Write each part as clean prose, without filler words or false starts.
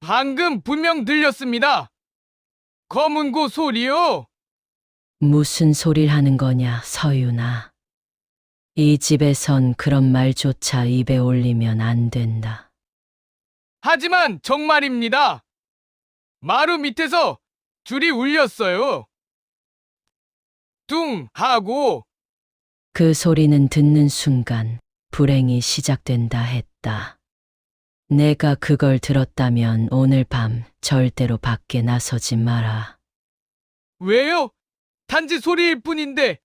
방금 분명 들렸습니다. 검은고 소리요? 무슨 소리를 하는 거냐, 서윤아. 이 집에선 그런 말조차 입에 올리면 안 된다. 하지만 정말입니다. 마루 밑에서 줄이 울렸어요. 뚱 하고 그 소리는 듣는 순간 불행이 시작된다 했다. 내가 그걸 들었다면 오늘 밤 절대로 밖에 나서지 마라. 왜요? 단지 소리일 뿐인데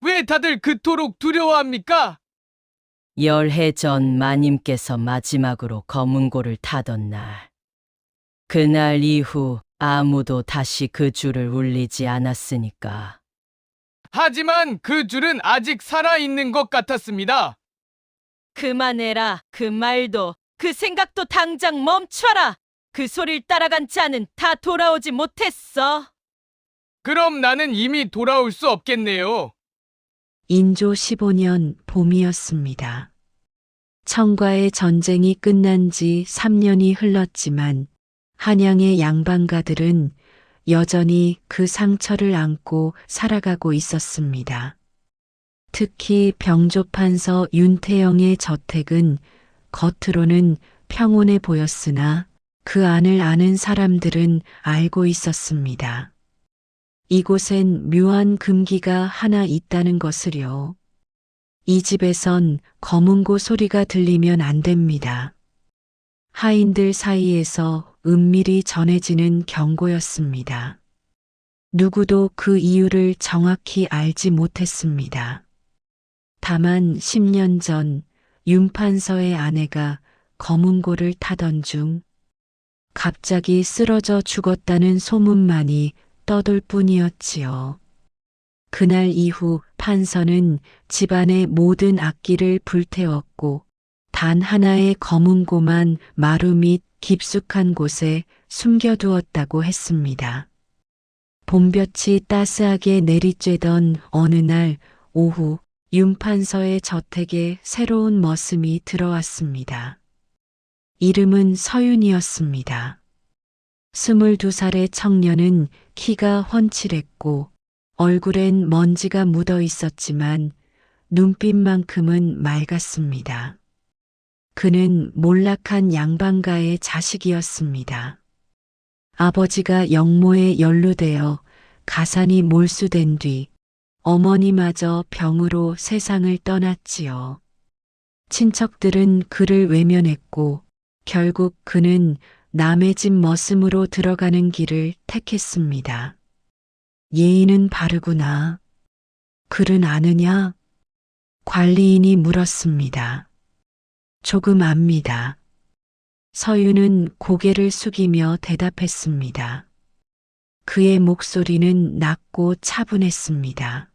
왜 다들 그토록 두려워합니까? 열해 전 마님께서 마지막으로 검은고를 타던 날. 그날 이후 아무도 다시 그 줄을 울리지 않았으니까. 하지만 그 줄은 아직 살아있는 것 같았습니다. 그만해라. 그 말도 그 생각도 당장 멈춰라. 그 소리를 따라간 자는 다 돌아오지 못했어. 그럼 나는 이미 돌아올 수 없겠네요. 인조 15년 봄이었습니다. 청과의 전쟁이 끝난 지 3년이 흘렀지만 한양의 양반가들은 여전히 그 상처를 안고 살아가고 있었습니다. 특히 병조판서 윤태영의 저택은 겉으로는 평온해 보였으나 그 안을 아는 사람들은 알고 있었습니다. 이곳엔 묘한 금기가 하나 있다는 것을요. 이 집에선 검은고 소리가 들리면 안 됩니다. 하인들 사이에서 은밀히 전해지는 경고였습니다. 누구도 그 이유를 정확히 알지 못했습니다. 다만 10년 전 윤판서의 아내가 검은고를 타던 중 갑자기 쓰러져 죽었다는 소문만이 떠돌 뿐이었지요. 그날 이후 판서는 집안의 모든 악기를 불태웠고 단 하나의 검은고만 마루 밑 깊숙한 곳에 숨겨두었다고 했습니다. 봄볕이 따스하게 내리쬐던 어느 날 오후 윤판서의 저택에 새로운 머슴이 들어왔습니다. 이름은 서윤이었습니다. 22살의 청년은 키가 훤칠했고 얼굴엔 먼지가 묻어 있었지만 눈빛만큼은 맑았습니다. 그는 몰락한 양반가의 자식이었습니다. 아버지가 영모에 연루되어 가산이 몰수된 뒤 어머니마저 병으로 세상을 떠났지요. 친척들은 그를 외면했고 결국 그는 남의 집 머슴으로 들어가는 길을 택했습니다. 예의는 바르구나. 글은 아느냐? 관리인이 물었습니다. 조금 압니다. 서윤은 고개를 숙이며 대답했습니다. 그의 목소리는 낮고 차분했습니다.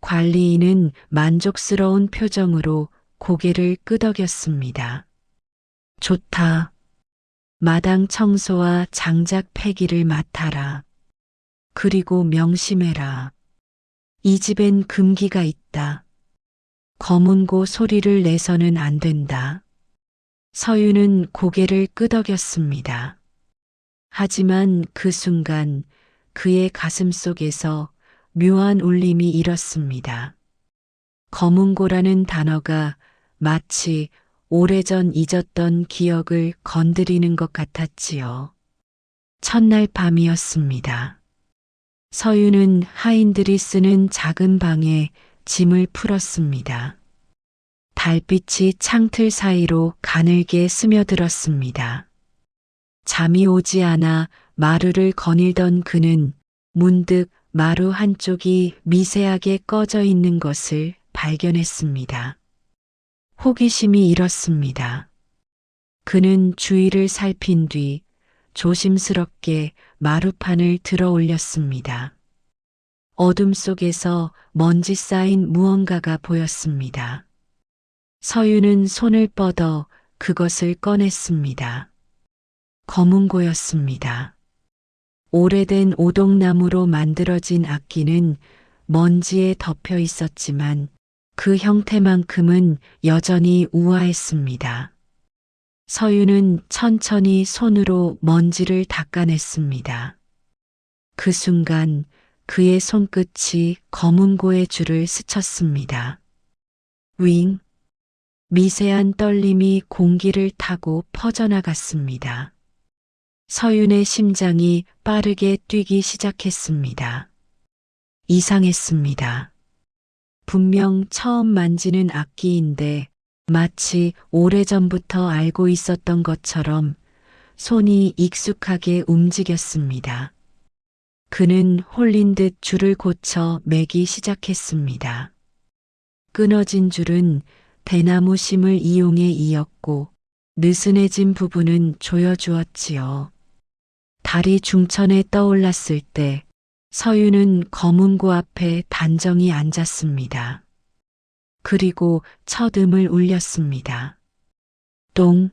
관리인은 만족스러운 표정으로 고개를 끄덕였습니다. 좋다. 마당 청소와 장작 패기를 맡아라. 그리고 명심해라. 이 집엔 금기가 있다. 검은고 소리를 내서는 안 된다. 서윤은 고개를 끄덕였습니다. 하지만 그 순간 그의 가슴 속에서 묘한 울림이 일었습니다. 검은고라는 단어가 마치 오래전 잊었던 기억을 건드리는 것 같았지요. 첫날 밤이었습니다. 서윤은 하인들이 쓰는 작은 방에 짐을 풀었습니다. 달빛이 창틀 사이로 가늘게 스며들었습니다. 잠이 오지 않아 마루를 거닐던 그는 문득 마루 한쪽이 미세하게 꺼져 있는 것을 발견했습니다. 호기심이 일었습니다. 그는 주위를 살핀 뒤 조심스럽게 마루판을 들어 올렸습니다. 어둠 속에서 먼지 쌓인 무언가가 보였습니다. 서윤은 손을 뻗어 그것을 꺼냈습니다. 검은고였습니다. 오래된 오동나무로 만들어진 악기는 먼지에 덮여 있었지만 그 형태만큼은 여전히 우아했습니다. 서윤은 천천히 손으로 먼지를 닦아냈습니다. 그 순간 그의 손끝이 검은고의 줄을 스쳤습니다. 윙! 미세한 떨림이 공기를 타고 퍼져나갔습니다. 서윤의 심장이 빠르게 뛰기 시작했습니다. 이상했습니다. 분명 처음 만지는 악기인데 마치 오래전부터 알고 있었던 것처럼 손이 익숙하게 움직였습니다. 그는 홀린 듯 줄을 고쳐 매기 시작했습니다. 끊어진 줄은 대나무 심을 이용해 이었고 느슨해진 부분은 조여주었지요. 달이 중천에 떠올랐을 때 서윤은 검은고 앞에 단정히 앉았습니다. 그리고 첫 음을 울렸습니다. 똥!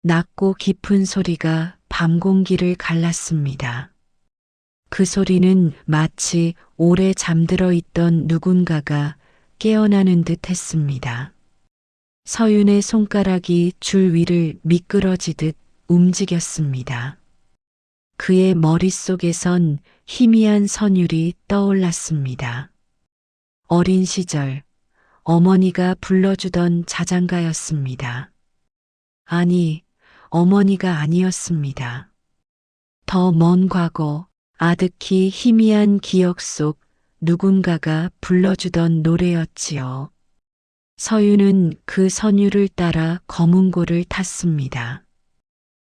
낮고 깊은 소리가 밤 공기를 갈랐습니다. 그 소리는 마치 오래 잠들어 있던 누군가가 깨어나는 듯 했습니다. 서윤의 손가락이 줄 위를 미끄러지듯 움직였습니다. 그의 머릿속에선 희미한 선율이 떠올랐습니다. 어린 시절 어머니가 불러주던 자장가였습니다. 아니, 어머니가 아니었습니다. 더 먼 과거, 아득히 희미한 기억 속 누군가가 불러주던 노래였지요. 서윤은 그 선율을 따라 검은고를 탔습니다.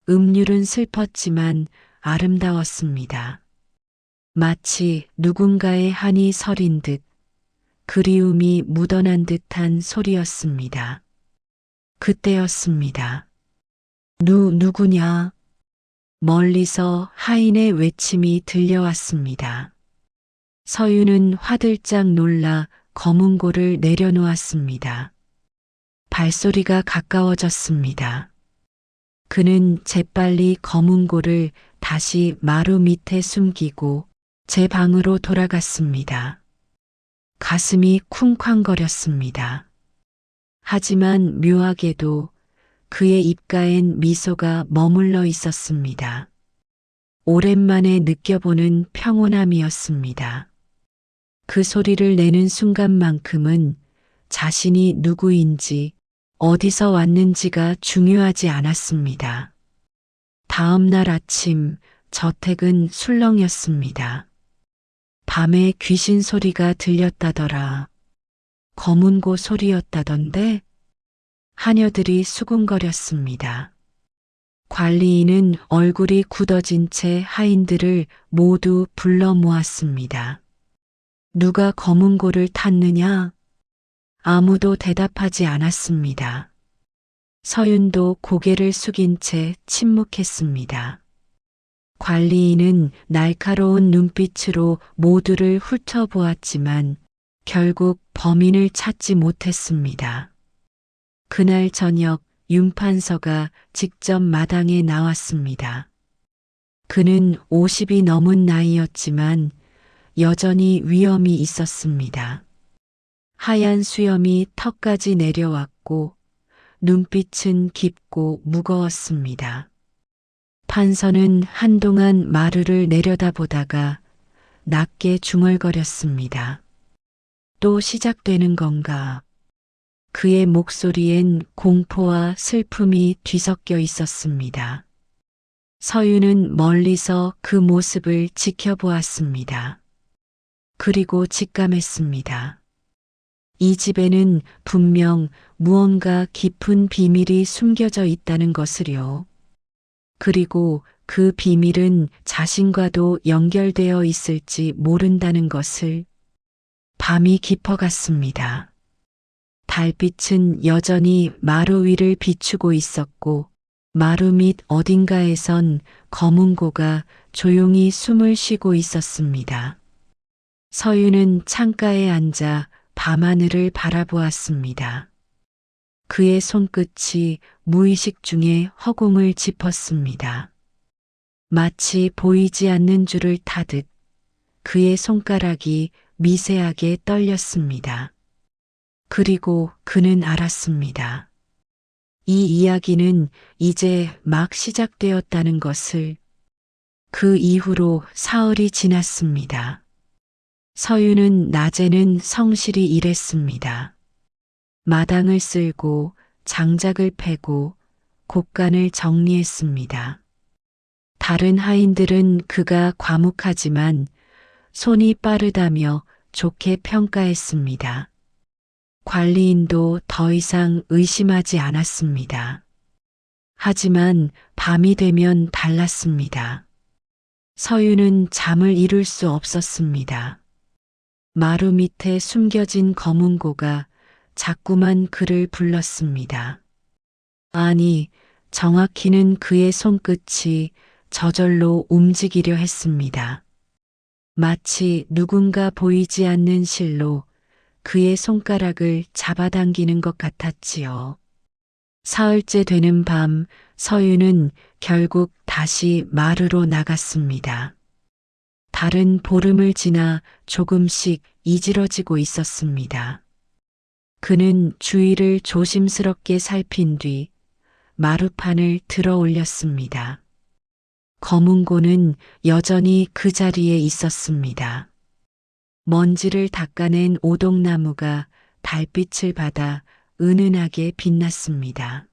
음률은 슬펐지만 아름다웠습니다. 마치 누군가의 한이 서린 듯 그리움이 묻어난 듯한 소리였습니다. 그때였습니다. 누구냐? 멀리서 하인의 외침이 들려왔습니다. 서윤은 화들짝 놀라 검은고를 내려놓았습니다. 발소리가 가까워졌습니다. 그는 재빨리 검은고를 다시 마루 밑에 숨기고 제 방으로 돌아갔습니다. 가슴이 쿵쾅거렸습니다. 하지만 묘하게도 그의 입가엔 미소가 머물러 있었습니다. 오랜만에 느껴보는 평온함이었습니다. 그 소리를 내는 순간만큼은 자신이 누구인지 어디서 왔는지가 중요하지 않았습니다. 다음 날 아침 저택은 술렁였습니다. 밤에 귀신 소리가 들렸다더라. 검은고 소리였다던데? 하녀들이 수군거렸습니다. 관리인은 얼굴이 굳어진 채 하인들을 모두 불러 모았습니다. 누가 검은고를 탔느냐? 아무도 대답하지 않았습니다. 서윤도 고개를 숙인 채 침묵했습니다. 관리인은 날카로운 눈빛으로 모두를 훑어보았지만 결국 범인을 찾지 못했습니다. 그날 저녁 윤 판서가 직접 마당에 나왔습니다. 그는 50이 넘은 나이였지만 여전히 위엄이 있었습니다. 하얀 수염이 턱까지 내려왔고 눈빛은 깊고 무거웠습니다. 판서는 한동안 마루를 내려다보다가 낮게 중얼거렸습니다. 또 시작되는 건가? 그의 목소리엔 공포와 슬픔이 뒤섞여 있었습니다. 서윤은 멀리서 그 모습을 지켜보았습니다. 그리고 직감했습니다. 이 집에는 분명 무언가 깊은 비밀이 숨겨져 있다는 것을요. 그리고 그 비밀은 자신과도 연결되어 있을지 모른다는 것을. 밤이 깊어갔습니다. 달빛은 여전히 마루 위를 비추고 있었고 마루 밑 어딘가에선 검은고가 조용히 숨을 쉬고 있었습니다. 서윤은 창가에 앉아 밤하늘을 바라보았습니다. 그의 손끝이 무의식 중에 허공을 짚었습니다. 마치 보이지 않는 줄을 타듯 그의 손가락이 미세하게 떨렸습니다. 그리고 그는 알았습니다. 이 이야기는 이제 막 시작되었다는 것을. 그 이후로 사흘이 지났습니다. 서유는 낮에는 성실히 일했습니다. 마당을 쓸고 장작을 패고 곡간을 정리했습니다. 다른 하인들은 그가 과묵하지만 손이 빠르다며 좋게 평가했습니다. 관리인도 더 이상 의심하지 않았습니다. 하지만 밤이 되면 달랐습니다. 서유는 잠을 이룰 수 없었습니다. 마루 밑에 숨겨진 검은고가 자꾸만 그를 불렀습니다. 아니, 정확히는 그의 손끝이 저절로 움직이려 했습니다. 마치 누군가 보이지 않는 실로 그의 손가락을 잡아당기는 것 같았지요. 사흘째 되는 밤, 서유는 결국 다시 마루로 나갔습니다. 달은 보름을 지나 조금씩 이지러지고 있었습니다. 그는 주위를 조심스럽게 살핀 뒤 마루판을 들어 올렸습니다. 검은고는 여전히 그 자리에 있었습니다. 먼지를 닦아낸 오동나무가 달빛을 받아 은은하게 빛났습니다.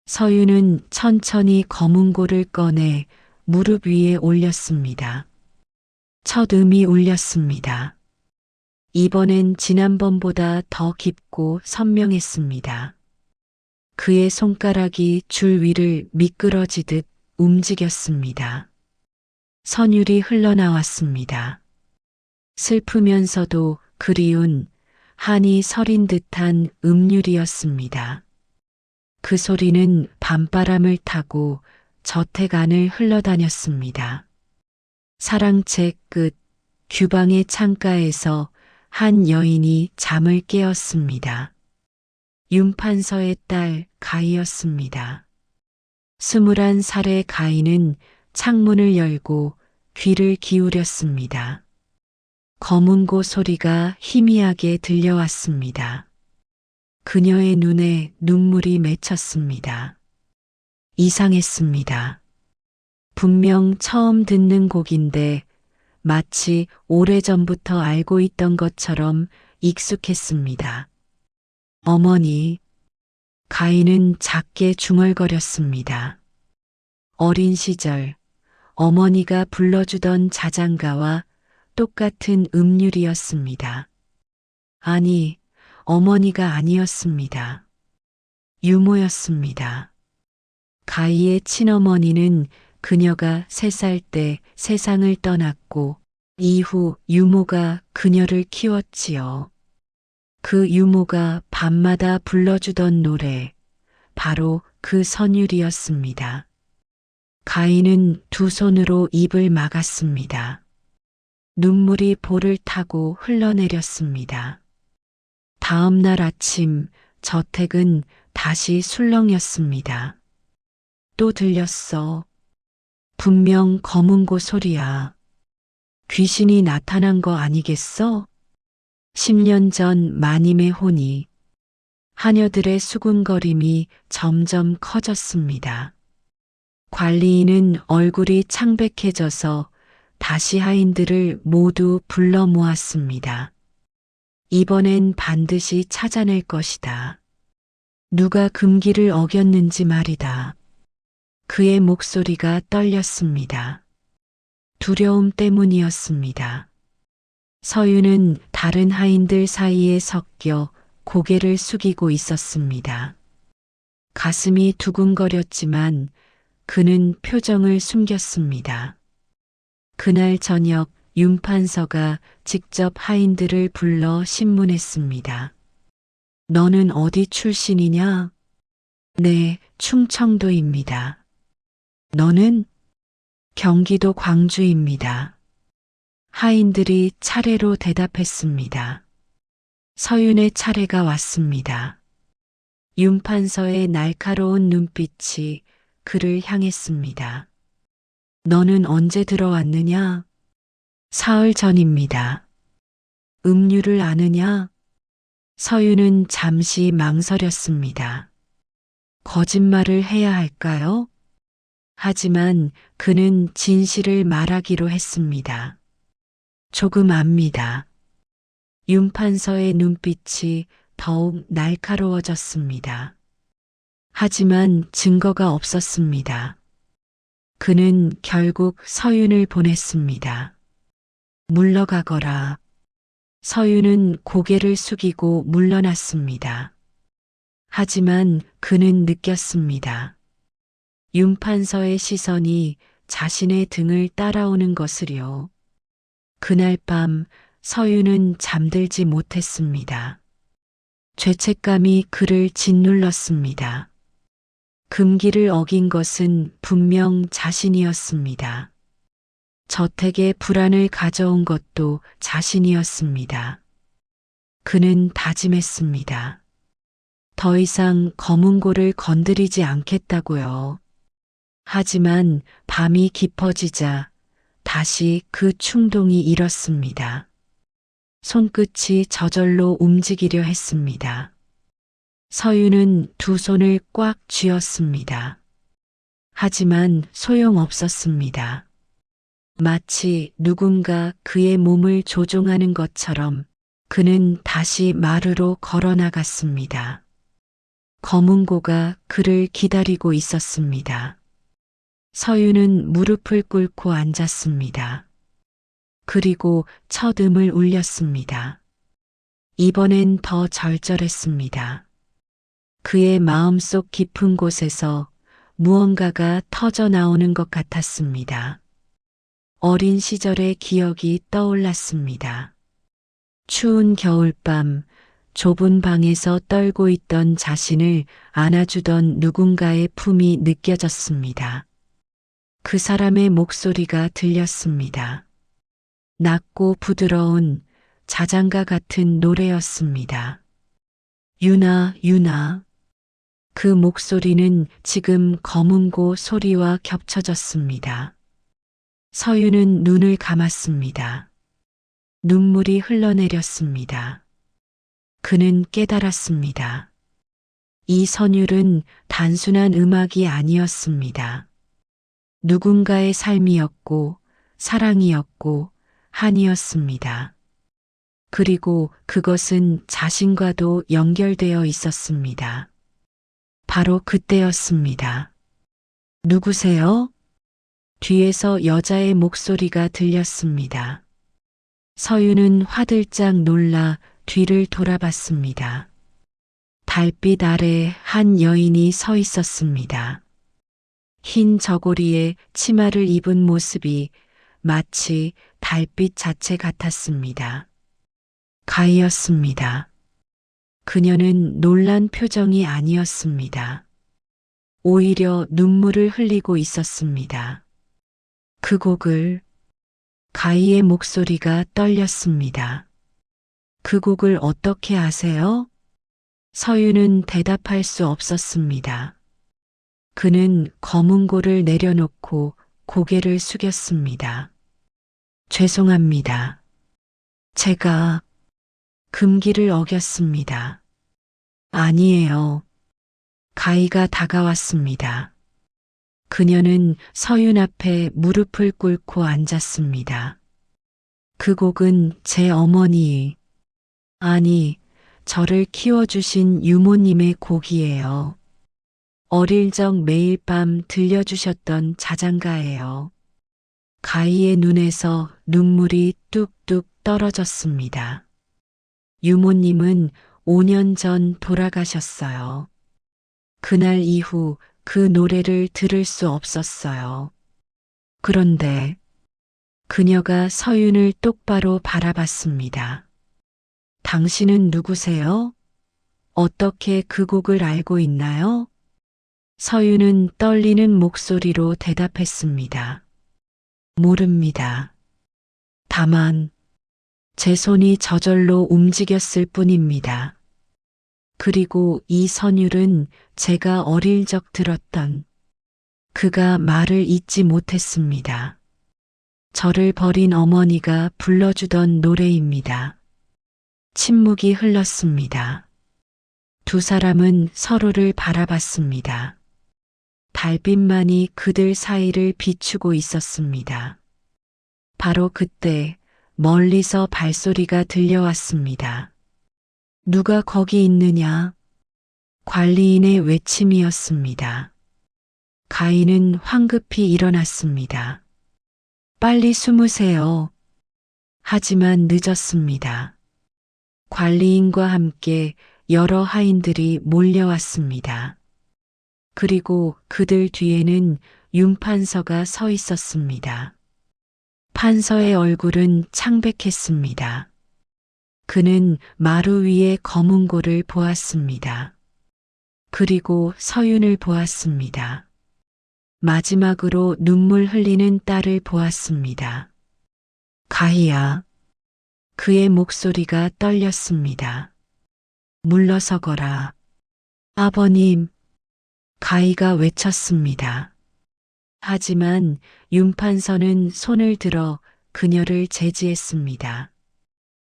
서유는 천천히 검은고를 꺼내 무릎 위에 올렸습니다. 첫 음이 울렸습니다. 이번엔 지난번보다 더 깊고 선명했습니다. 그의 손가락이 줄 위를 미끄러지듯 움직였습니다. 선율이 흘러나왔습니다. 슬프면서도 그리운 한이 서린 듯한 음률이었습니다. 그 소리는 밤바람을 타고 저택 안을 흘러다녔습니다. 사랑채 끝 규방의 창가에서 한 여인이 잠을 깨었습니다. 윤판서의 딸 가희였습니다. 21살의 가희는 창문을 열고 귀를 기울였습니다. 검은고 소리가 희미하게 들려왔습니다. 그녀의 눈에 눈물이 맺혔습니다. 이상했습니다. 분명 처음 듣는 곡인데 마치 오래전부터 알고 있던 것처럼 익숙했습니다. 어머니, 가희는 작게 중얼거렸습니다. 어린 시절 어머니가 불러주던 자장가와 똑같은 음률이었습니다. 아니, 어머니가 아니었습니다. 유모였습니다. 가희의 친어머니는 그녀가 3살 때 세상을 떠났고 이후 유모가 그녀를 키웠지요. 그 유모가 밤마다 불러주던 노래, 바로 그 선율이었습니다. 가희는 두 손으로 입을 막았습니다. 눈물이 볼을 타고 흘러내렸습니다. 다음 날 아침 저택은 다시 술렁였습니다. 또 들렸어. 분명 검은고 소리야. 귀신이 나타난 거 아니겠어? 10년 전 마님의 혼이. 하녀들의 수군거림이 점점 커졌습니다. 관리인은 얼굴이 창백해져서 다시 하인들을 모두 불러 모았습니다. 이번엔 반드시 찾아낼 것이다. 누가 금기를 어겼는지 말이다. 그의 목소리가 떨렸습니다. 두려움 때문이었습니다. 서유는 다른 하인들 사이에 섞여 고개를 숙이고 있었습니다. 가슴이 두근거렸지만 그는 표정을 숨겼습니다. 그날 저녁 윤판서가 직접 하인들을 불러 신문했습니다. 너는 어디 출신이냐? 네, 충청도입니다. 너는? 경기도 광주입니다. 하인들이 차례로 대답했습니다. 서윤의 차례가 왔습니다. 윤판서의 날카로운 눈빛이 그를 향했습니다. 너는 언제 들어왔느냐? 사흘 전입니다. 음률을 아느냐? 서윤은 잠시 망설였습니다. 거짓말을 해야 할까요? 하지만 그는 진실을 말하기로 했습니다. 조금 압니다. 윤판서의 눈빛이 더욱 날카로워졌습니다. 하지만 증거가 없었습니다. 그는 결국 서윤을 보냈습니다. 물러가거라. 서윤은 고개를 숙이고 물러났습니다. 하지만 그는 느꼈습니다. 윤판서의 시선이 자신의 등을 따라오는 것을요. 그날 밤 서윤은 잠들지 못했습니다. 죄책감이 그를 짓눌렀습니다. 금기를 어긴 것은 분명 자신이었습니다. 저택에 불안을 가져온 것도 자신이었습니다. 그는 다짐했습니다. 더 이상 검은고를 건드리지 않겠다고요. 하지만 밤이 깊어지자 다시 그 충동이 일었습니다. 손끝이 저절로 움직이려 했습니다. 서윤은 두 손을 꽉 쥐었습니다. 하지만 소용없었습니다. 마치 누군가 그의 몸을 조종하는 것처럼 그는 다시 마루로 걸어 나갔습니다. 검은고가 그를 기다리고 있었습니다. 서윤은 무릎을 꿇고 앉았습니다. 그리고 첫 음을 울렸습니다. 이번엔 더 절절했습니다. 그의 마음속 깊은 곳에서 무언가가 터져 나오는 것 같았습니다. 어린 시절의 기억이 떠올랐습니다. 추운 겨울밤, 좁은 방에서 떨고 있던 자신을 안아주던 누군가의 품이 느껴졌습니다. 그 사람의 목소리가 들렸습니다. 낮고 부드러운 자장가 같은 노래였습니다. 유나, 유나. 그 목소리는 지금 검은고 소리와 겹쳐졌습니다. 서윤은 눈을 감았습니다. 눈물이 흘러내렸습니다. 그는 깨달았습니다. 이 선율은 단순한 음악이 아니었습니다. 누군가의 삶이었고 사랑이었고 한이었습니다. 그리고 그것은 자신과도 연결되어 있었습니다. 바로 그때였습니다. 누구세요? 뒤에서 여자의 목소리가 들렸습니다. 서윤은 화들짝 놀라 뒤를 돌아봤습니다. 달빛 아래 한 여인이 서 있었습니다. 흰 저고리에 치마를 입은 모습이 마치 달빛 자체 같았습니다. 가희였습니다. 그녀는 놀란 표정이 아니었습니다. 오히려 눈물을 흘리고 있었습니다. 그 곡을 가희의 목소리가 떨렸습니다. 그 곡을 어떻게 아세요? 서윤은 대답할 수 없었습니다. 그는 검은고를 내려놓고 고개를 숙였습니다. 죄송합니다. 제가 금기를 어겼습니다. 아니에요. 가희가 다가왔습니다. 그녀는 서윤 앞에 무릎을 꿇고 앉았습니다. 그 곡은 제 어머니, 아니, 저를 키워주신 유모님의 곡이에요. 어릴 적 매일 밤 들려주셨던 자장가예요. 가희의 눈에서 눈물이 뚝뚝 떨어졌습니다. 유모님은 5년 전 돌아가셨어요. 그날 이후 그 노래를 들을 수 없었어요. 그런데 그녀가 서윤을 똑바로 바라봤습니다. 당신은 누구세요? 어떻게 그 곡을 알고 있나요? 서윤은 떨리는 목소리로 대답했습니다. 모릅니다. 다만 제 손이 저절로 움직였을 뿐입니다. 그리고 이 선율은 제가 어릴 적 들었던 그가 말을 잊지 못했습니다. 저를 버린 어머니가 불러주던 노래입니다. 침묵이 흘렀습니다. 두 사람은 서로를 바라봤습니다. 달빛만이 그들 사이를 비추고 있었습니다. 바로 그때 멀리서 발소리가 들려왔습니다. 누가 거기 있느냐? 관리인의 외침이었습니다. 가인은 황급히 일어났습니다. 빨리 숨으세요. 하지만 늦었습니다. 관리인과 함께 여러 하인들이 몰려왔습니다. 그리고 그들 뒤에는 윤 판서가 서 있었습니다. 판서의 얼굴은 창백했습니다. 그는 마루 위에 검은 고를 보았습니다. 그리고 서윤을 보았습니다. 마지막으로 눈물 흘리는 딸을 보았습니다. 가희야. 그의 목소리가 떨렸습니다. 물러서거라. 아버님. 가희가 외쳤습니다. 하지만 윤 판서는 손을 들어 그녀를 제지했습니다.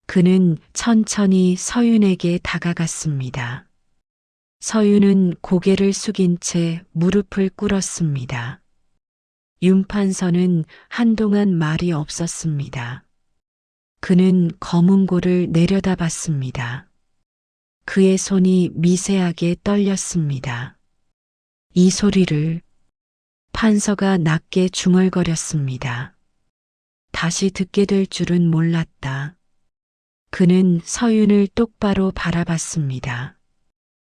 그는 천천히 서윤에게 다가갔습니다. 서윤은 고개를 숙인 채 무릎을 꿇었습니다. 윤 판서는 한동안 말이 없었습니다. 그는 검은 고를 내려다봤습니다. 그의 손이 미세하게 떨렸습니다. 이 소리를 판서가 낮게 중얼거렸습니다. 다시 듣게 될 줄은 몰랐다. 그는 서윤을 똑바로 바라봤습니다.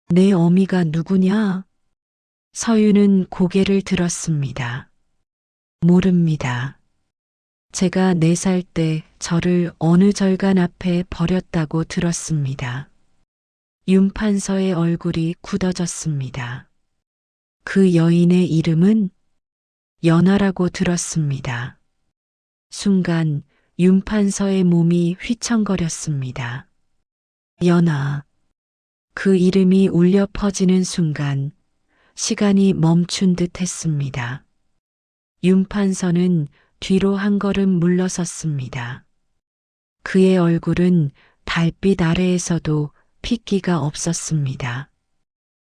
내 어미가 누구냐? 서윤은 고개를 들었습니다. 모릅니다. 제가 4살 때 저를 어느 절간 앞에 버렸다고 들었습니다. 윤 판서의 얼굴이 굳어졌습니다. 그 여인의 이름은 연하라고 들었습니다. 순간 윤 판서의 몸이 휘청거렸습니다. 연하. 그 이름이 울려 퍼지는 순간 시간이 멈춘 듯 했습니다. 윤 판서는 뒤로 한 걸음 물러섰습니다. 그의 얼굴은 달빛 아래에서도 핏기가 없었습니다.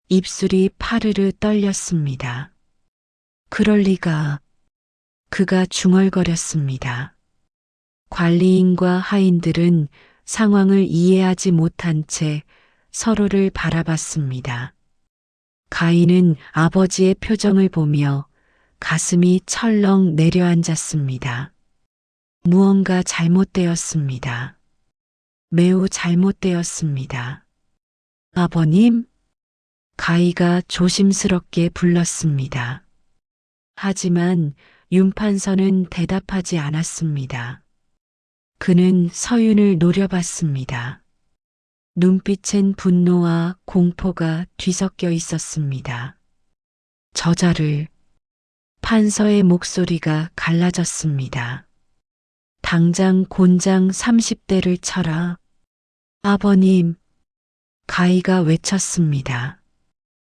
입술이 파르르 떨렸습니다. 그럴 리가. 그가 중얼거렸습니다. 관리인과 하인들은 상황을 이해하지 못한 채 서로를 바라봤습니다. 가인은 아버지의 표정을 보며 가슴이 철렁 내려앉았습니다. 무언가 잘못되었습니다. 매우 잘못되었습니다. 아버님? 가희가 조심스럽게 불렀습니다. 하지만 윤 판서는 대답하지 않았습니다. 그는 서윤을 노려봤습니다. 눈빛엔 분노와 공포가 뒤섞여 있었습니다. 저자를. 판서의 목소리가 갈라졌습니다. 당장 곤장 30대를 쳐라. 아버님. 가희가 외쳤습니다.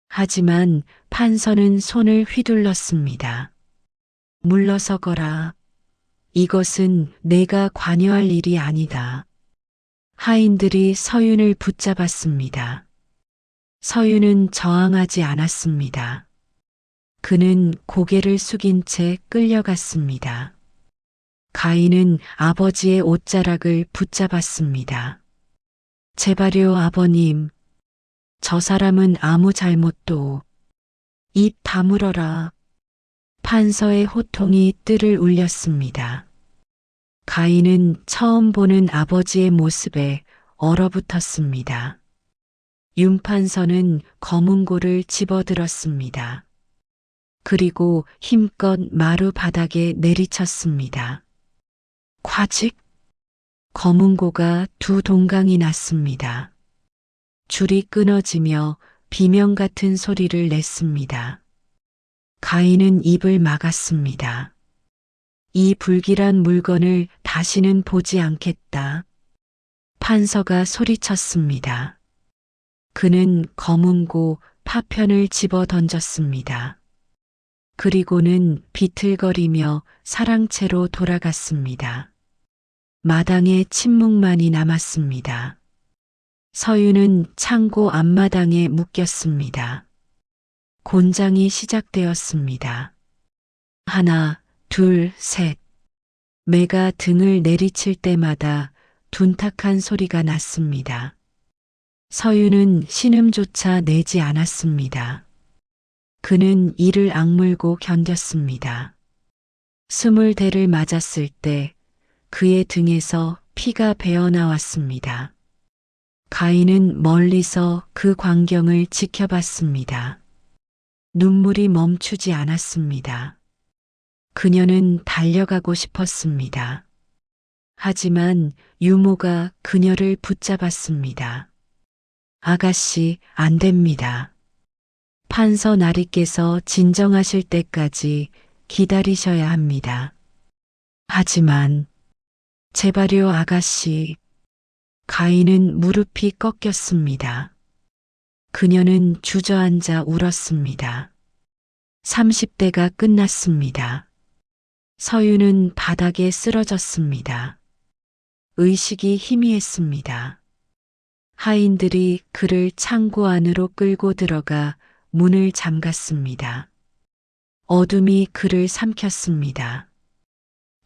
하지만 판서는 손을 휘둘렀습니다. 물러서거라. 이것은 내가 관여할 일이 아니다. 하인들이 서윤을 붙잡았습니다. 서윤은 저항하지 않았습니다. 그는 고개를 숙인 채 끌려갔습니다. 가인은 아버지의 옷자락을 붙잡았습니다. 제발요 아버님. 저 사람은 아무 잘못도. 입 다물어라. 판서의 호통이 뜰을 울렸습니다. 가인은 처음 보는 아버지의 모습에 얼어붙었습니다. 윤 판서는 검은 고를 집어들었습니다. 그리고 힘껏 마루 바닥에 내리쳤습니다. 과직! 검은 고가 2 동강이 났습니다. 줄이 끊어지며 비명 같은 소리를 냈습니다. 가인은 입을 막았습니다. 이 불길한 물건을 다시는 보지 않겠다. 판서가 소리쳤습니다. 그는 검은 고 파편을 집어 던졌습니다. 그리고는 비틀거리며 사랑채로 돌아갔습니다. 마당에 침묵만이 남았습니다. 서유는 창고 앞마당에 묶였습니다. 곤장이 시작되었습니다. 하나, 둘, 셋. 매가 등을 내리칠 때마다 둔탁한 소리가 났습니다. 서유는 신음조차 내지 않았습니다. 그는 이를 악물고 견뎠습니다. 20대를 맞았을 때 그의 등에서 피가 배어나왔습니다. 가인은 멀리서 그 광경을 지켜봤습니다. 눈물이 멈추지 않았습니다. 그녀는 달려가고 싶었습니다. 하지만 유모가 그녀를 붙잡았습니다. 아가씨, 안 됩니다. 판서 나리께서 진정하실 때까지 기다리셔야 합니다. 하지만 제발요, 아가씨. 가인은 무릎이 꺾였습니다. 그녀는 주저앉아 울었습니다. 30대가 끝났습니다. 서유는 바닥에 쓰러졌습니다. 의식이 희미했습니다. 하인들이 그를 창고 안으로 끌고 들어가 문을 잠갔습니다. 어둠이 그를 삼켰습니다.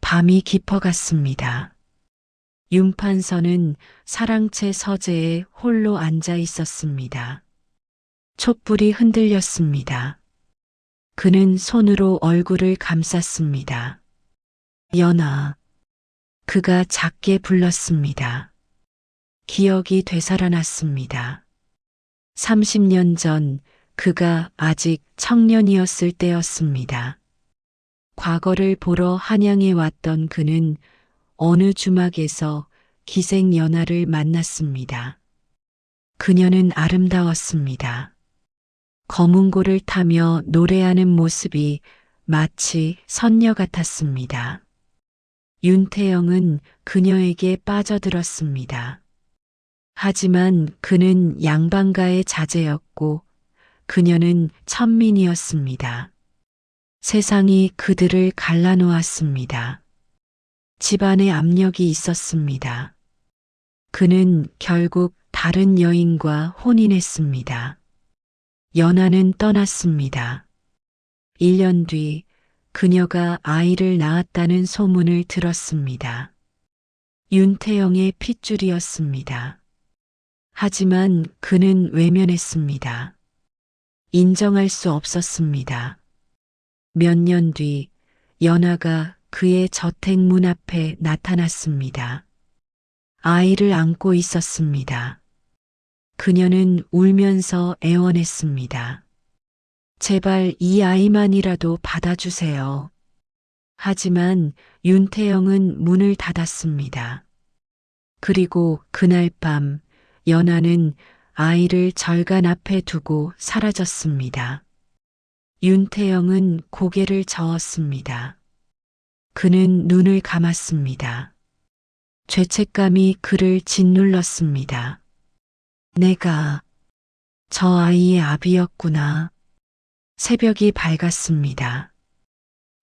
밤이 깊어갔습니다. 윤판서는 사랑채 서재에 홀로 앉아 있었습니다. 촛불이 흔들렸습니다. 그는 손으로 얼굴을 감쌌습니다. 연아. 그가 작게 불렀습니다. 기억이 되살아났습니다. 30년 전 그가 아직 청년이었을 때였습니다. 과거를 보러 한양에 왔던 그는 어느 주막에서 기생 연하를 만났습니다. 그녀는 아름다웠습니다. 검은고를 타며 노래하는 모습이 마치 선녀 같았습니다. 윤태영은 그녀에게 빠져들었습니다. 하지만 그는 양반가의 자제였고 그녀는 천민이었습니다. 세상이 그들을 갈라놓았습니다. 집안에 압력이 있었습니다. 그는 결국 다른 여인과 혼인했습니다. 연하는 떠났습니다. 1년 뒤 그녀가 아이를 낳았다는 소문을 들었습니다. 윤태영의 핏줄이었습니다. 하지만 그는 외면했습니다. 인정할 수 없었습니다. 몇 년 뒤 연하가 그의 저택 문 앞에 나타났습니다. 아이를 안고 있었습니다. 그녀는 울면서 애원했습니다. 제발 이 아이만이라도 받아주세요. 하지만 윤태영은 문을 닫았습니다. 그리고 그날 밤 연하는 아이를 절간 앞에 두고 사라졌습니다. 윤태영은 고개를 저었습니다. 그는 눈을 감았습니다. 죄책감이 그를 짓눌렀습니다. 내가 저 아이의 아비였구나. 새벽이 밝았습니다.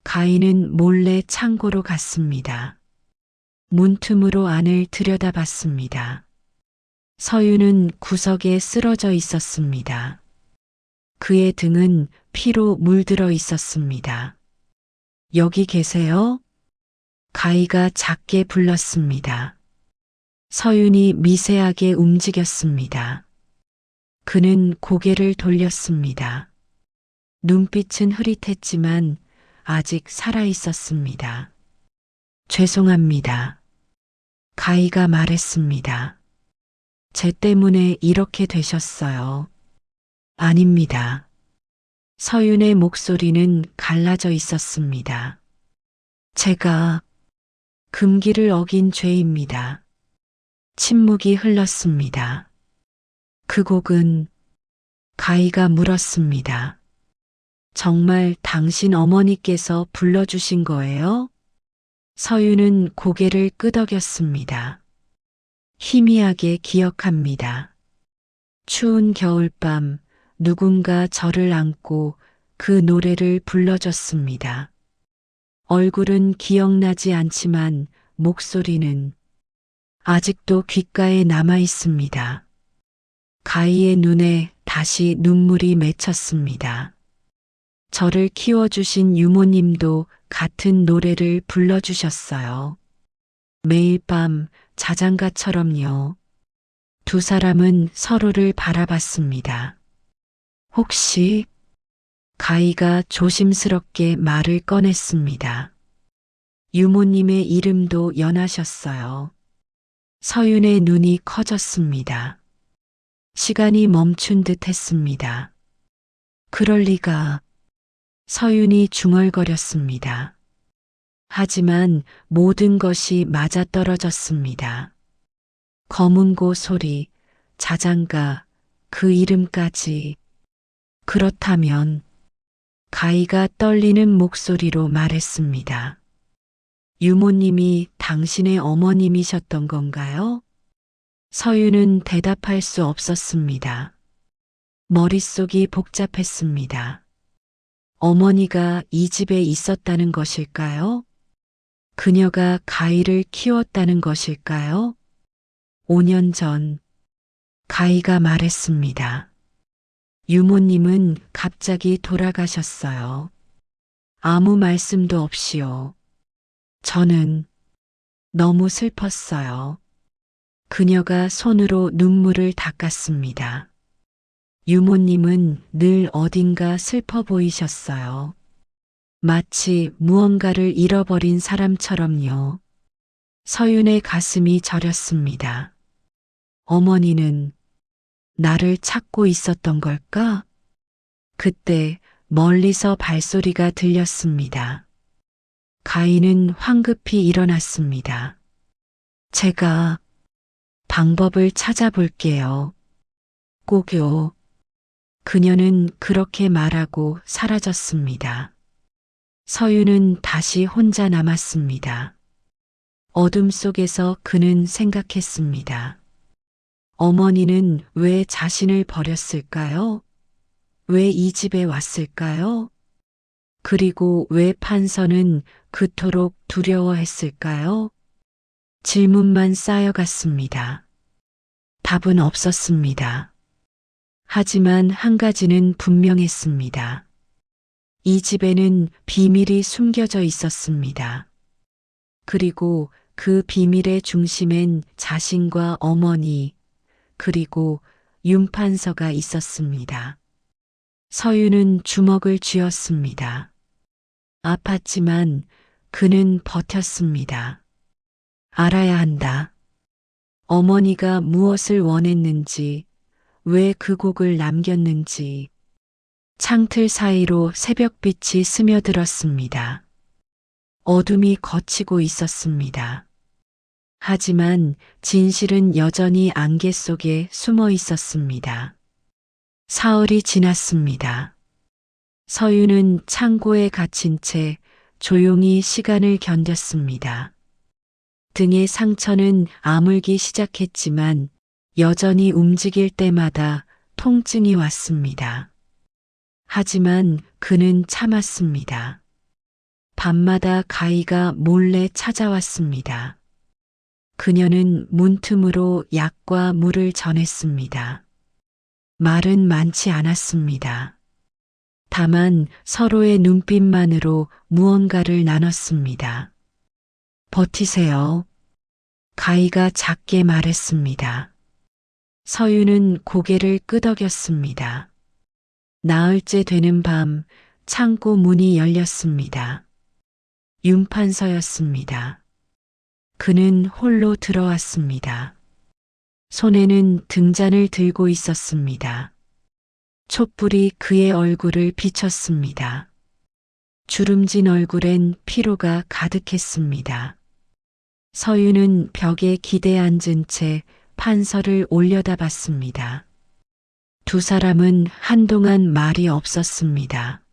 가인은 몰래 창고로 갔습니다. 문틈으로 안을 들여다봤습니다. 서유는 구석에 쓰러져 있었습니다. 그의 등은 피로 물들어 있었습니다. 여기 계세요? 가희가 작게 불렀습니다. 서윤이 미세하게 움직였습니다. 그는 고개를 돌렸습니다. 눈빛은 흐릿했지만 아직 살아 있었습니다. 죄송합니다. 가희가 말했습니다. 제 때문에 이렇게 되셨어요. 아닙니다. 서윤의 목소리는 갈라져 있었습니다. 제가 금기를 어긴 죄입니다. 침묵이 흘렀습니다. 그 곡은 가희가 물었습니다. 정말 당신 어머니께서 불러주신 거예요? 서윤은 고개를 끄덕였습니다. 희미하게 기억합니다. 추운 겨울밤 누군가 저를 안고 그 노래를 불러줬습니다. 얼굴은 기억나지 않지만 목소리는 아직도 귓가에 남아 있습니다. 가희의 눈에 다시 눈물이 맺혔습니다. 저를 키워주신 유모님도 같은 노래를 불러주셨어요. 매일 밤 자장가처럼요. 두 사람은 서로를 바라봤습니다. 혹시 가희가 조심스럽게 말을 꺼냈습니다. 유모님의 이름도 연하셨어요. 서윤의 눈이 커졌습니다. 시간이 멈춘 듯 했습니다. 그럴 리가. 서윤이 중얼거렸습니다. 하지만 모든 것이 맞아떨어졌습니다. 검은고 소리, 자장가, 그 이름까지. 그렇다면 가희가 떨리는 목소리로 말했습니다. 유모님이 당신의 어머님이셨던 건가요? 서윤은 대답할 수 없었습니다. 머릿속이 복잡했습니다. 어머니가 이 집에 있었다는 것일까요? 그녀가 가희를 키웠다는 것일까요? 5년 전 가희가 말했습니다. 유모님은 갑자기 돌아가셨어요. 아무 말씀도 없이요. 저는 너무 슬펐어요. 그녀가 손으로 눈물을 닦았습니다. 유모님은 늘 어딘가 슬퍼 보이셨어요. 마치 무언가를 잃어버린 사람처럼요. 서윤의 가슴이 저렸습니다. 어머니는 나를 찾고 있었던 걸까? 그때 멀리서 발소리가 들렸습니다. 가희는 황급히 일어났습니다. 제가 방법을 찾아볼게요. 꼭요. 그녀는 그렇게 말하고 사라졌습니다. 서윤은 다시 혼자 남았습니다. 어둠 속에서 그는 생각했습니다. 어머니는 왜 자신을 버렸을까요? 왜 이 집에 왔을까요? 그리고 왜 판서는 그토록 두려워했을까요? 질문만 쌓여갔습니다. 답은 없었습니다. 하지만 한 가지는 분명했습니다. 이 집에는 비밀이 숨겨져 있었습니다. 그리고 그 비밀의 중심엔 자신과 어머니, 그리고 윤판서가 있었습니다. 서윤은 주먹을 쥐었습니다. 아팠지만 그는 버텼습니다. 알아야 한다. 어머니가 무엇을 원했는지, 왜 그 곡을 남겼는지. 창틀 사이로 새벽빛이 스며들었습니다. 어둠이 걷히고 있었습니다. 하지만 진실은 여전히 안개 속에 숨어 있었습니다. 사흘이 지났습니다. 서윤은 창고에 갇힌 채 조용히 시간을 견뎠습니다. 등의 상처는 아물기 시작했지만 여전히 움직일 때마다 통증이 왔습니다. 하지만 그는 참았습니다. 밤마다 가희가 몰래 찾아왔습니다. 그녀는 문틈으로 약과 물을 전했습니다. 말은 많지 않았습니다. 다만 서로의 눈빛만으로 무언가를 나눴습니다. 버티세요. 가희가 작게 말했습니다. 서윤은 고개를 끄덕였습니다. 나흘째 되는 밤 창고 문이 열렸습니다. 윤판서였습니다. 그는 홀로 들어왔습니다. 손에는 등잔을 들고 있었습니다. 촛불이 그의 얼굴을 비췄습니다. 주름진 얼굴엔 피로가 가득했습니다. 서윤은 벽에 기대 앉은 채 판서를 올려다봤습니다. 두 사람은 한동안 말이 없었습니다.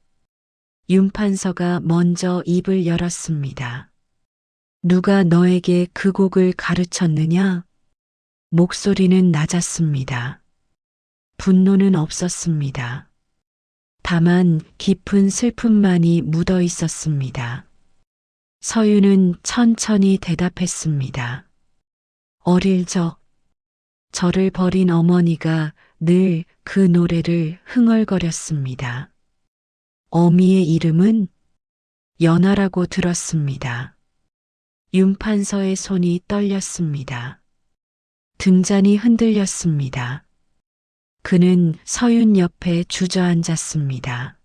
윤판서가 먼저 입을 열었습니다. 누가 너에게 그 곡을 가르쳤느냐? 목소리는 낮았습니다. 분노는 없었습니다. 다만 깊은 슬픔만이 묻어 있었습니다. 서윤은 천천히 대답했습니다. 어릴 적 저를 버린 어머니가 늘 그 노래를 흥얼거렸습니다. 어미의 이름은 연하라고 들었습니다. 윤판서의 손이 떨렸습니다. 등잔이 흔들렸습니다. 그는 서윤 옆에 주저앉았습니다.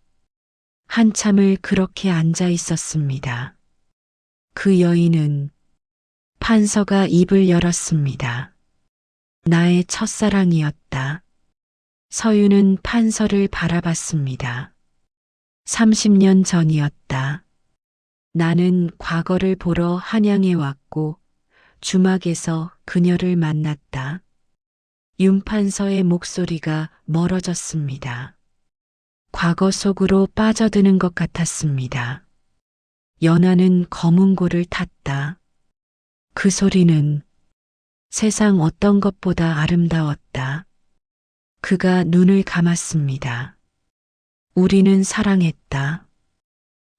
한참을 그렇게 앉아 있었습니다. 그 여인은 판서가 입을 열었습니다. 나의 첫사랑이었다. 서윤은 판서를 바라봤습니다. 30년 전이었다. 나는 과거를 보러 한양에 왔고 주막에서 그녀를 만났다. 윤판서의 목소리가 멀어졌습니다. 과거 속으로 빠져드는 것 같았습니다. 연하는 검은고를 탔다. 그 소리는 세상 어떤 것보다 아름다웠다. 그가 눈을 감았습니다. 우리는 사랑했다.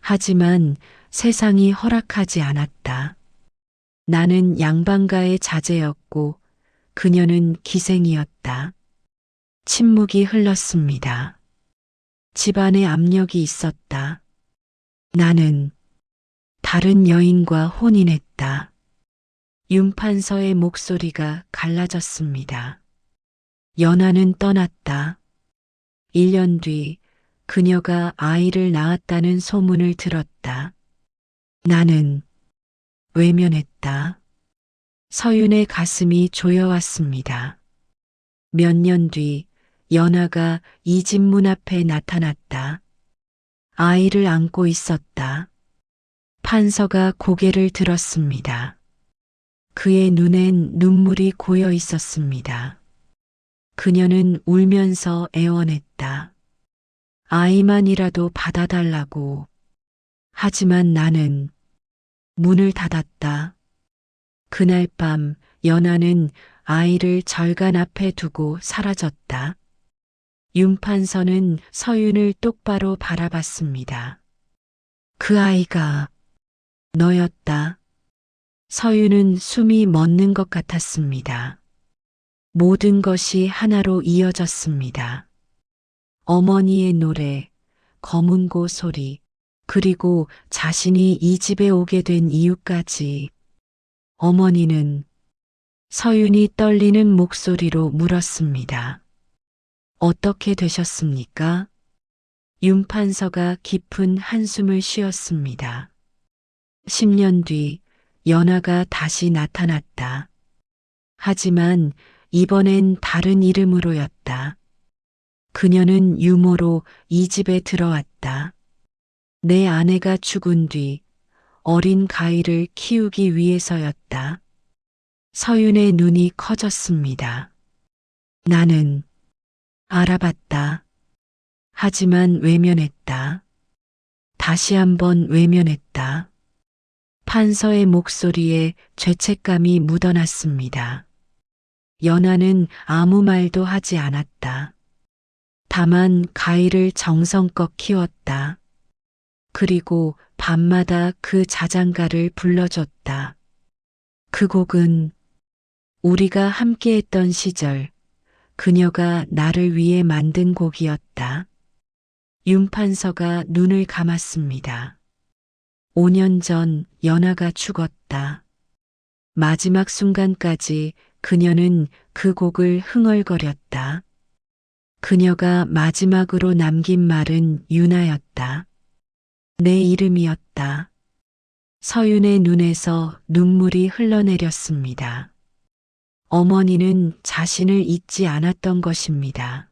하지만 세상이 허락하지 않았다. 나는 양반가의 자제였고 그녀는 기생이었다. 침묵이 흘렀습니다. 집안에 압력이 있었다. 나는 다른 여인과 혼인했다. 윤판서의 목소리가 갈라졌습니다. 연하는 떠났다. 1년 뒤 그녀가 아이를 낳았다는 소문을 들었다. 나는 외면했다. 서윤의 가슴이 조여왔습니다. 몇 년 뒤 연하가 이 집 문 앞에 나타났다. 아이를 안고 있었다. 판서가 고개를 들었습니다. 그의 눈엔 눈물이 고여 있었습니다. 그녀는 울면서 애원했다. 아이만이라도 받아달라고. 하지만 나는 문을 닫았다. 그날 밤 연하는 아이를 절간 앞에 두고 사라졌다. 윤판서는 서윤을 똑바로 바라봤습니다. 그 아이가 너였다. 서윤은 숨이 멎는 것 같았습니다. 모든 것이 하나로 이어졌습니다. 어머니의 노래, 검은고 소리, 그리고 자신이 이 집에 오게 된 이유까지. 어머니는 서윤이 떨리는 목소리로 물었습니다. 어떻게 되셨습니까? 윤판서가 깊은 한숨을 쉬었습니다. 10년 뒤 연하가 다시 나타났다. 하지만 이번엔 다른 이름으로였다. 그녀는 유모로 이 집에 들어왔다. 내 아내가 죽은 뒤 어린 가희를 키우기 위해서였다. 서윤의 눈이 커졌습니다. 나는 알아봤다. 하지만 외면했다. 다시 한번 외면했다. 판서의 목소리에 죄책감이 묻어났습니다. 연하는 아무 말도 하지 않았다. 다만 가희를 정성껏 키웠다. 그리고 밤마다 그 자장가를 불러줬다. 그 곡은 우리가 함께했던 시절 그녀가 나를 위해 만든 곡이었다. 윤판서가 눈을 감았습니다. 5년 전 연하가 죽었다. 마지막 순간까지 그녀는 그 곡을 흥얼거렸다. 그녀가 마지막으로 남긴 말은 유나였다. 내 이름이었다. 서윤의 눈에서 눈물이 흘러내렸습니다. 어머니는 자신을 잊지 않았던 것입니다.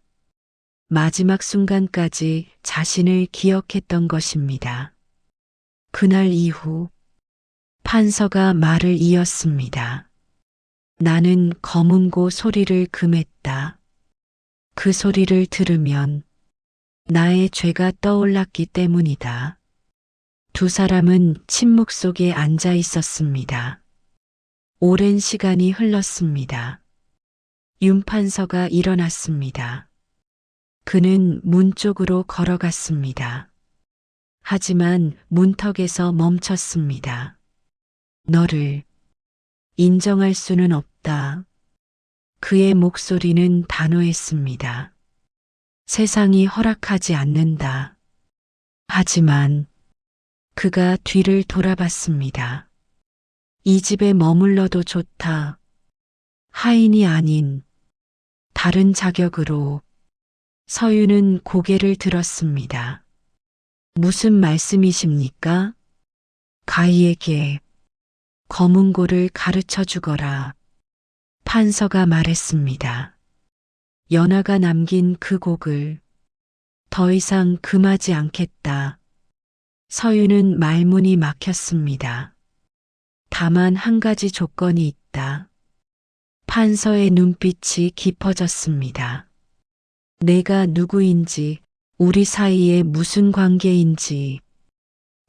마지막 순간까지 자신을 기억했던 것입니다. 그날 이후 판서가 말을 이었습니다. 나는 검은고 소리를 금했다. 그 소리를 들으면 나의 죄가 떠올랐기 때문이다. 두 사람은 침묵 속에 앉아 있었습니다. 오랜 시간이 흘렀습니다. 윤판서가 일어났습니다. 그는 문 쪽으로 걸어갔습니다. 하지만 문턱에서 멈췄습니다. 너를 인정할 수는 없다. 그의 목소리는 단호했습니다. 세상이 허락하지 않는다. 하지만 그가 뒤를 돌아봤습니다. 이 집에 머물러도 좋다. 하인이 아닌 다른 자격으로. 서윤은 고개를 들었습니다. 무슨 말씀이십니까? 가희에게 검은고를 가르쳐 주거라. 판서가 말했습니다. 연하가 남긴 그 곡을 더 이상 금하지 않겠다. 서윤은 말문이 막혔습니다. 다만 한 가지 조건이 있다. 판서의 눈빛이 깊어졌습니다. 내가 누구인지, 우리 사이에 무슨 관계인지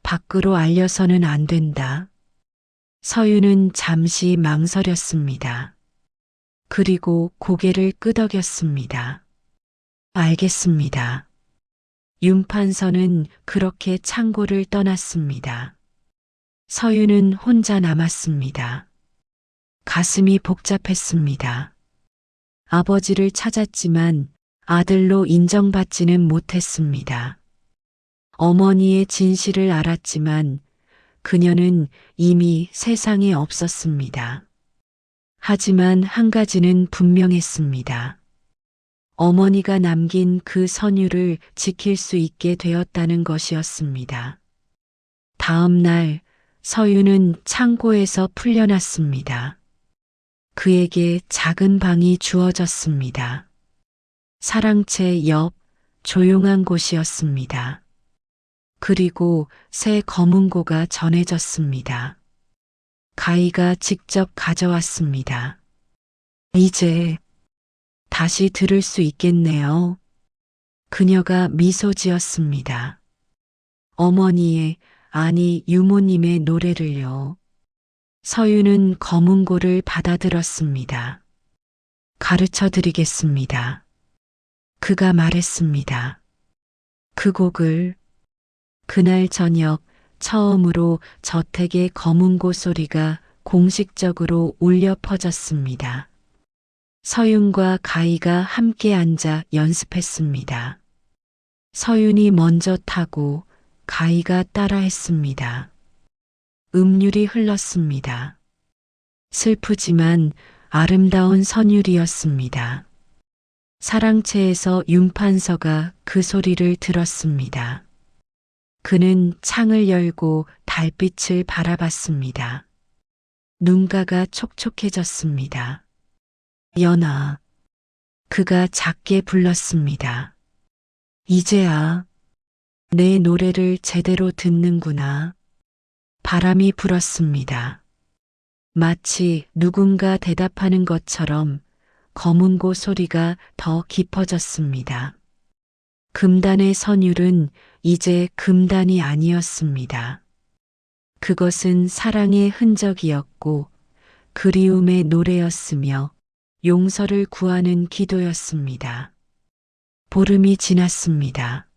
밖으로 알려서는 안 된다. 서윤은 잠시 망설였습니다. 그리고 고개를 끄덕였습니다. 알겠습니다. 윤 판서는 그렇게 창고를 떠났습니다. 서윤은 혼자 남았습니다. 가슴이 복잡했습니다. 아버지를 찾았지만 아들로 인정받지는 못했습니다. 어머니의 진실을 알았지만 그녀는 이미 세상에 없었습니다. 하지만 한 가지는 분명했습니다. 어머니가 남긴 그 선율을 지킬 수 있게 되었다는 것이었습니다. 다음 날 서윤은 창고에서 풀려났습니다. 그에게 작은 방이 주어졌습니다. 사랑채 옆 조용한 곳이었습니다. 그리고 새 검은고가 전해졌습니다. 가희가 직접 가져왔습니다. 이제 다시 들을 수 있겠네요. 그녀가 미소 지었습니다. 어머니의, 아니 유모님의 노래를요. 서윤은 검은고를 받아들었습니다. 가르쳐 드리겠습니다. 그가 말했습니다. 그 곡을 그날 저녁 처음으로 저택의 검은고 소리가 공식적으로 울려 퍼졌습니다. 서윤과 가희가 함께 앉아 연습했습니다. 서윤이 먼저 타고 가희가 따라했습니다. 음률이 흘렀습니다. 슬프지만 아름다운 선율이었습니다. 사랑채에서 윤판서가 그 소리를 들었습니다. 그는 창을 열고 달빛을 바라봤습니다. 눈가가 촉촉해졌습니다. 연아, 그가 작게 불렀습니다. 이제야 내 노래를 제대로 듣는구나. 바람이 불었습니다. 마치 누군가 대답하는 것처럼 검은고 소리가 더 깊어졌습니다. 금단의 선율은 이제 금단이 아니었습니다. 그것은 사랑의 흔적이었고 그리움의 노래였으며 용서를 구하는 기도였습니다. 보름이 지났습니다.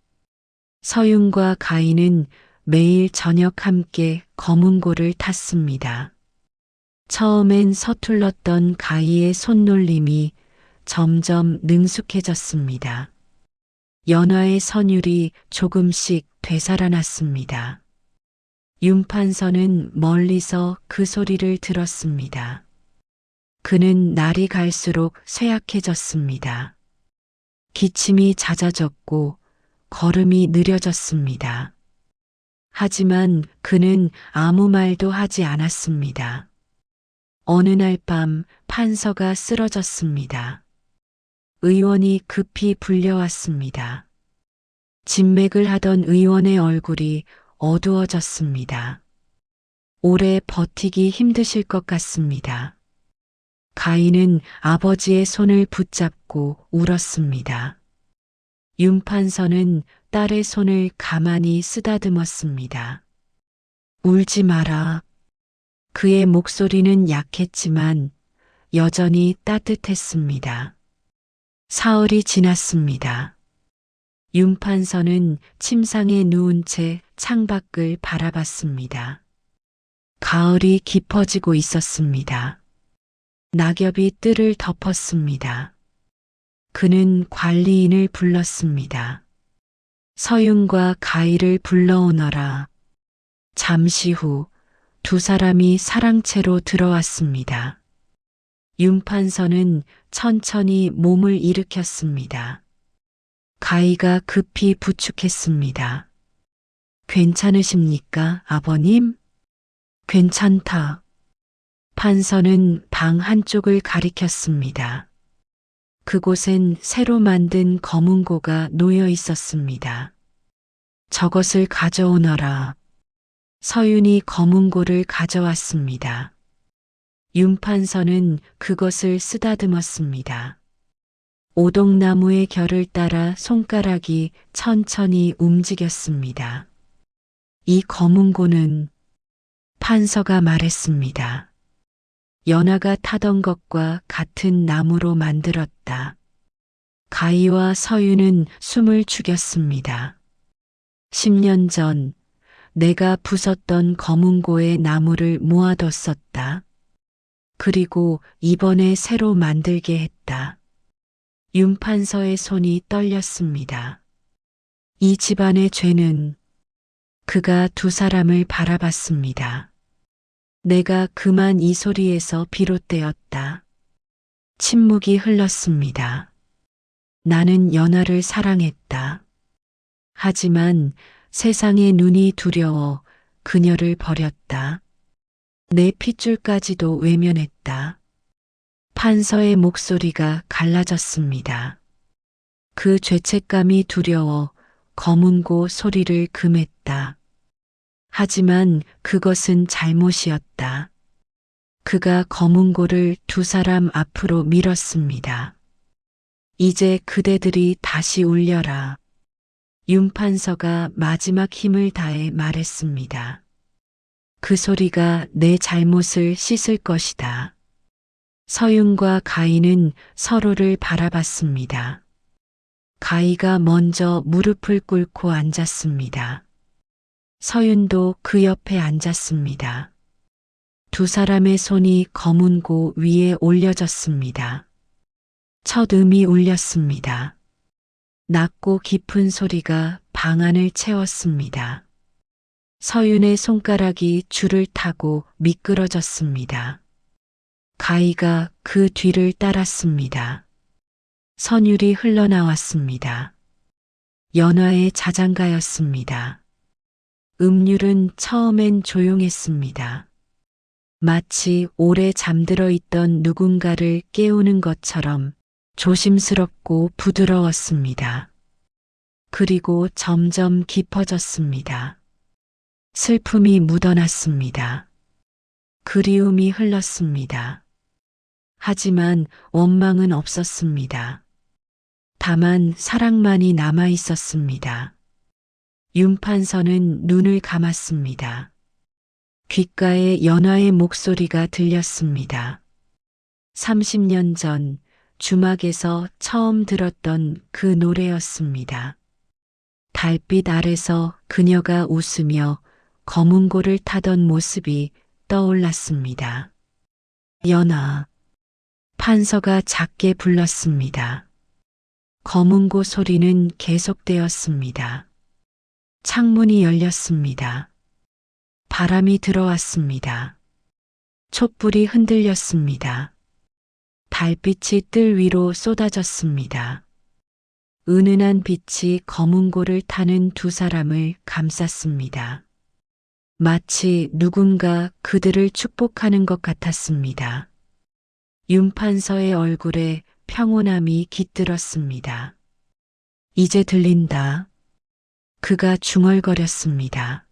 서윤과 가희는 매일 저녁 함께 검은고를 탔습니다. 처음엔 서툴렀던 가희의 손놀림이 점점 능숙해졌습니다. 연화의 선율이 조금씩 되살아났습니다. 윤판서는 멀리서 그 소리를 들었습니다. 그는 날이 갈수록 쇠약해졌습니다. 기침이 잦아졌고 걸음이 느려졌습니다. 하지만 그는 아무 말도 하지 않았습니다. 어느 날 밤 판서가 쓰러졌습니다. 의원이 급히 불려왔습니다. 진맥을 하던 의원의 얼굴이 어두워졌습니다. 오래 버티기 힘드실 것 같습니다. 가희는 아버지의 손을 붙잡고 울었습니다. 윤판서는 딸의 손을 가만히 쓰다듬었습니다. 울지 마라. 그의 목소리는 약했지만 여전히 따뜻했습니다. 사흘이 지났습니다. 윤판서는 침상에 누운 채 창밖을 바라봤습니다. 가을이 깊어지고 있었습니다. 낙엽이 뜰을 덮었습니다. 그는 관리인을 불렀습니다. 서윤과 가희를 불러오너라. 잠시 후 두 사람이 사랑채로 들어왔습니다. 윤판서는 천천히 몸을 일으켰습니다. 가희가 급히 부축했습니다. 괜찮으십니까, 아버님? 괜찮다. 판서는 방 한쪽을 가리켰습니다. 그곳엔 새로 만든 검은고가 놓여 있었습니다. 저것을 가져오너라. 서윤이 검은고를 가져왔습니다. 윤판서는 그것을 쓰다듬었습니다. 오동나무의 결을 따라 손가락이 천천히 움직였습니다. 이 검은고는 판서가 말했습니다. 연하가 타던 것과 같은 나무로 만들었다. 가희와 서윤은 숨을 죽였습니다. 10년 전 내가 부쉈던 검은고의 나무를 모아뒀었다. 그리고 이번에 새로 만들게 했다. 윤판서의 손이 떨렸습니다. 이 집안의 죄는 그가 두 사람을 바라봤습니다. 내가 그만 이 소리에서 비롯되었다. 침묵이 흘렀습니다. 나는 연하를 사랑했다. 하지만 세상의 눈이 두려워 그녀를 버렸다. 내 핏줄까지도 외면했다. 판서의 목소리가 갈라졌습니다. 그 죄책감이 두려워 검은고 소리를 금했다. 하지만 그것은 잘못이었다. 그가 검은고를 두 사람 앞으로 밀었습니다. 이제 그대들이 다시 울려라. 윤판서가 마지막 힘을 다해 말했습니다. 그 소리가 내 잘못을 씻을 것이다. 서윤과 가희는 서로를 바라봤습니다. 가희가 먼저 무릎을 꿇고 앉았습니다. 서윤도 그 옆에 앉았습니다. 두 사람의 손이 검은고 위에 올려졌습니다. 첫 음이 울렸습니다. 낮고 깊은 소리가 방 안을 채웠습니다. 서윤의 손가락이 줄을 타고 미끄러졌습니다. 가희가 그 뒤를 따랐습니다. 선율이 흘러나왔습니다. 연화의 자장가였습니다. 음률은 처음엔 조용했습니다. 마치 오래 잠들어 있던 누군가를 깨우는 것처럼 조심스럽고 부드러웠습니다. 그리고 점점 깊어졌습니다. 슬픔이 묻어났습니다. 그리움이 흘렀습니다. 하지만 원망은 없었습니다. 다만 사랑만이 남아 있었습니다. 윤판서는 눈을 감았습니다. 귓가에 연화의 목소리가 들렸습니다. 30년 전 주막에서 처음 들었던 그 노래였습니다. 달빛 아래서 그녀가 웃으며 검은고를 타던 모습이 떠올랐습니다. 연화. 판서가 작게 불렀습니다. 검은고 소리는 계속되었습니다. 창문이 열렸습니다. 바람이 들어왔습니다. 촛불이 흔들렸습니다. 달빛이 뜰 위로 쏟아졌습니다. 은은한 빛이 검은고를 타는 두 사람을 감쌌습니다. 마치 누군가 그들을 축복하는 것 같았습니다. 윤판서의 얼굴에 평온함이 깃들었습니다. 이제 들린다. 그가 중얼거렸습니다.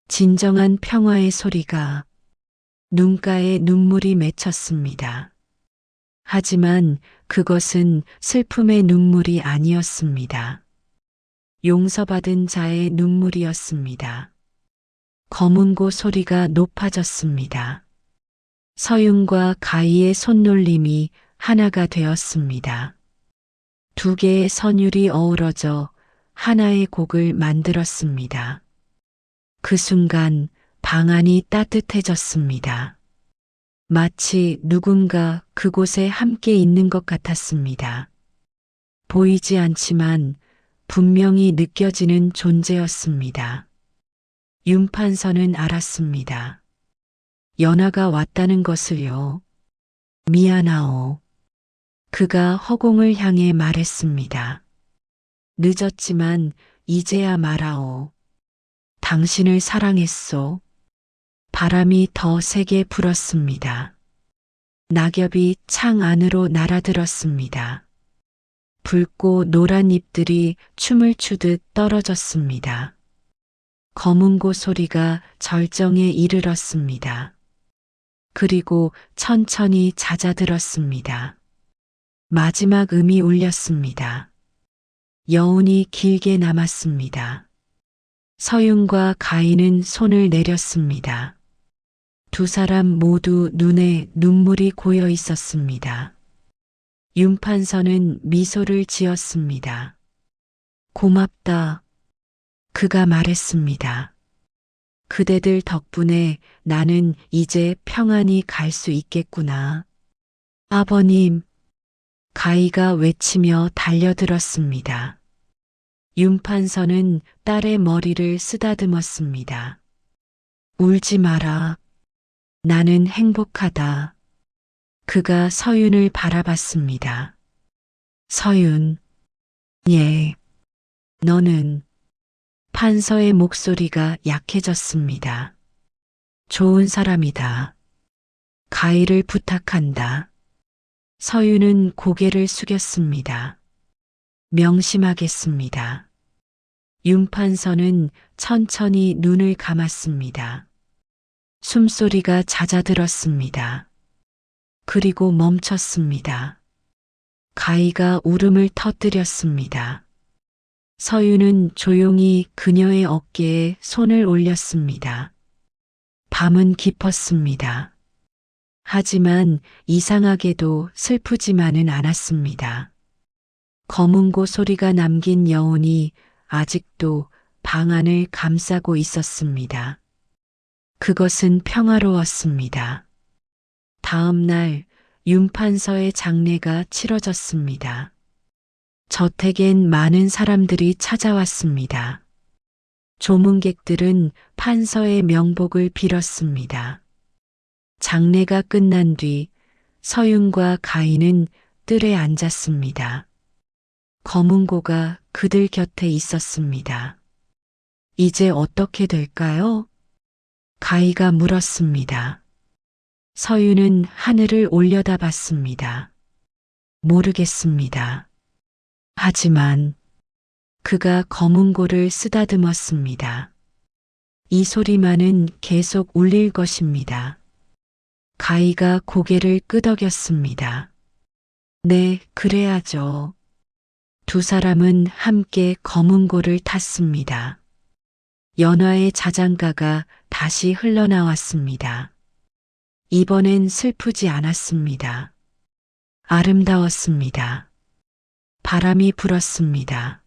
진정한 평화의 소리가. 눈가에 눈물이 맺혔습니다. 하지만 그것은 슬픔의 눈물이 아니었습니다. 용서받은 자의 눈물이었습니다. 검은고 소리가 높아졌습니다. 서윤과 가희의 손놀림이 하나가 되었습니다. 두 개의 선율이 어우러져 하나의 곡을 만들었습니다. 그 순간 방 안이 따뜻해졌습니다. 마치 누군가 그곳에 함께 있는 것 같았습니다. 보이지 않지만 분명히 느껴지는 존재였습니다. 윤 판서는 알았습니다. 연하가 왔다는 것을요. 미안하오. 그가 허공을 향해 말했습니다. 늦었지만 이제야 말하오. 당신을 사랑했소. 바람이 더 세게 불었습니다. 낙엽이 창 안으로 날아들었습니다. 붉고 노란 잎들이 춤을 추듯 떨어졌습니다. 검은고 소리가 절정에 이르렀습니다. 그리고 천천히 잦아들었습니다. 마지막 음이 울렸습니다. 여운이 길게 남았습니다. 서윤과 가인은 손을 내렸습니다. 두 사람 모두 눈에 눈물이 고여 있었습니다. 윤 판서는 미소를 지었습니다. 고맙다. 그가 말했습니다. 그대들 덕분에 나는 이제 평안히 갈 수 있겠구나. 아버님, 가희가 외치며 달려들었습니다. 윤 판서는 딸의 머리를 쓰다듬었습니다. 울지 마라. 나는 행복하다. 그가 서윤을 바라봤습니다. 서윤, 예, 너는 판서의 목소리가 약해졌습니다. 좋은 사람이다. 가희를 부탁한다. 서윤은 고개를 숙였습니다. 명심하겠습니다. 윤 판서는 천천히 눈을 감았습니다. 숨소리가 잦아들었습니다. 그리고 멈췄습니다. 가희가 울음을 터뜨렸습니다. 서윤은 조용히 그녀의 어깨에 손을 올렸습니다. 밤은 깊었습니다. 하지만 이상하게도 슬프지만은 않았습니다. 검은고 소리가 남긴 여운이 아직도 방 안을 감싸고 있었습니다. 그것은 평화로웠습니다. 다음 날 윤 판서의 장례가 치러졌습니다. 저택엔 많은 사람들이 찾아왔습니다. 조문객들은 판서의 명복을 빌었습니다. 장례가 끝난 뒤 서윤과 가희는 뜰에 앉았습니다. 검은고가 그들 곁에 있었습니다. 이제 어떻게 될까요? 가희가 물었습니다. 서윤은 하늘을 올려다봤습니다. 모르겠습니다. 하지만 그가 검은고를 쓰다듬었습니다. 이 소리만은 계속 울릴 것입니다. 가희가 고개를 끄덕였습니다. 네, 그래야죠. 두 사람은 함께 검은고를 탔습니다. 연화의 자장가가 다시 흘러나왔습니다. 이번엔 슬프지 않았습니다. 아름다웠습니다. 바람이 불었습니다.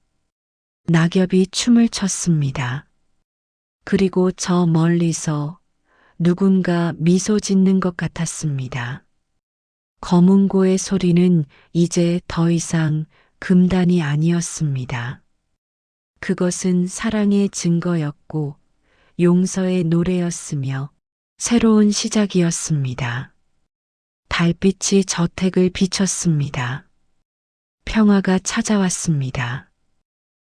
낙엽이 춤을 췄습니다. 그리고 저 멀리서 누군가 미소 짓는 것 같았습니다. 검은고의 소리는 이제 더 이상 금단이 아니었습니다. 그것은 사랑의 증거였고 용서의 노래였으며 새로운 시작이었습니다. 달빛이 저택을 비췄습니다. 평화가 찾아왔습니다.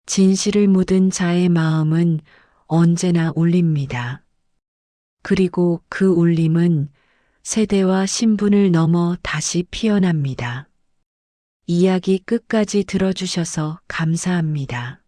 진실을 묻은 자의 마음은 언제나 울립니다. 그리고 그 울림은 세대와 신분을 넘어 다시 피어납니다. 이야기 끝까지 들어주셔서 감사합니다.